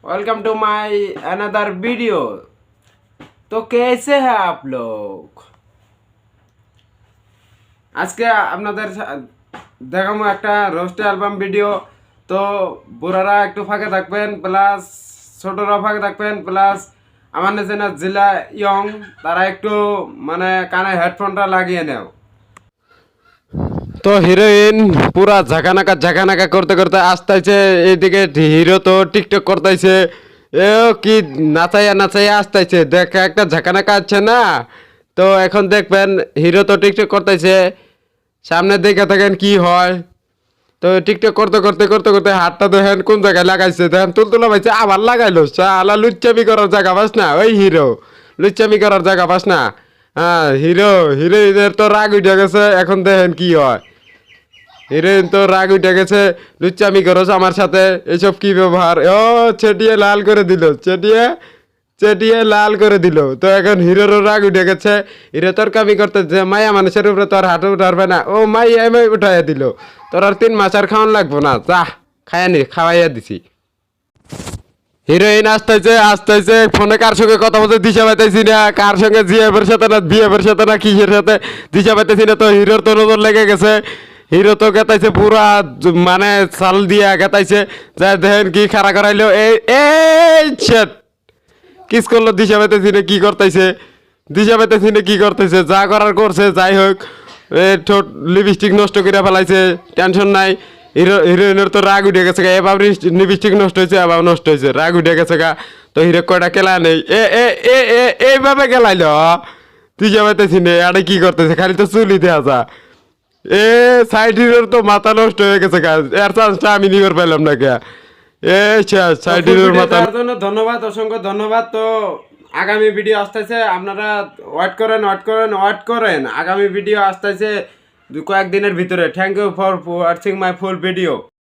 Welcome to my another video. तो कैसे हैं आप लोग? আজকে আপনাদের দেখাবো একটা রোস্ট অ্যালবাম ভিডিও। তো বুড়ারা একটু ফাঁকে থাকবেন, প্লাস ছোটরা ফাঁকে থাকবেন, প্লাস আমার নিজের জেলা ইয়ং তারা একটু মানে কানে হেডফোনটা লাগিয়ে নেও। তো হিরোইন পুরা ঝাঁকানাকা করতে করতে আসতেছে এইদিকে। হিরো তো টিকটক করতেছে, এও কি নাচাইয়া নাচাইয়া আসতেছে। দেখা একটা ঝাঁকানাকা আছে না? তো এখন দেখবেন হিরো তো টিকটক করতেছে, সামনে দেখে থাকেন কি হয়। তো টিকটক করতে করতে করতে করতে হাতটা দেখেন কোন জায়গায় লাগাইছে, দেখেন তুলতুলা পাইছে আবার লাগাইলো। শালা লুচ্চামি করার জায়গা পাস না ওই হিরো, লুচ্চামি করার জায়গা পাস না। হ্যাঁ, হিরোইনের তো রাগ উঠে গেছে, এখন দেখেন কি হয়। হিরোইন তো রাগ উঠে গেছে, লুচ্চামি করছ আমার সাথে, এসব কি ব্যবহার। ও চেটিয়ে লাল করে দিল, চেটিয়ে চেটিয়ে লাল করে দিল। তো এখন হিরোরও রাগ উঠে গেছে, হিরো তোর কামি করতে যে মায়া মানুষের উপরে তোর হাঁটু উঠারবে না। ও মাই এমআই উঠাইয়া দিল, তোর আর 3 মাস আর খাওয়ান লাগবো না, যা খায়ানি খাওয়াইয়া দিছি। হিরোইন আসতেছে আসতেছে, ফোনে কার সঙ্গে কথা বলতে দিশা পাইতেছি না, কার সঙ্গে জিএফের সাথে না বিএফের সাথে না কিসের সাথে দিশা পাইতেছি না। তো হিরোর তো নজর লেগে গেছে, হিরো তো গেতাইছে পুরা মানে চাল দিয়া গেতাইছে। যা দেখেন কি খাড়া করাইলো, এই এই ছেট কিস করলো, দিশা পাইতেছি না কি করতেছে, দিশা পাইতেছি না কি করতেছে। যা করার করছে, যাই হোক ঠোঁট লিপস্টিক নষ্ট করে ফেলাইছে, টেনশন নাই। হিরোইনের তো রাগ উঠে গেছে গা, এবার লিপস্টিক নষ্ট হয়েছে, এবার নষ্ট হয়েছে, রাগ উঠে গেছে গা। তো হিরো কয়টা খেলা নেই, এ এ এ এ এইভাবে খেলাইল। দিশা পাইতেছি না আরে কি করতেছে, খালি তো চুলি দেওয়া যা। এ সাইড হিরোর তো মাথা নষ্ট হয়ে গেছে গা, এর চান্সটা আমি নিবার পাইলাম না কে। এ সাইড হিরোর মাথা। তার জন্য ধন্যবাদ, অসংখ্য ধন্যবাদ। তো আগামী ভিডিও আসতেছে, আপনারা ওয়েট করেন ওয়েট করেন ওয়েট করেন। আগামী ভিডিও আসতেছে কয়েকদিনের ভিতরে। Thank you for watching my full video.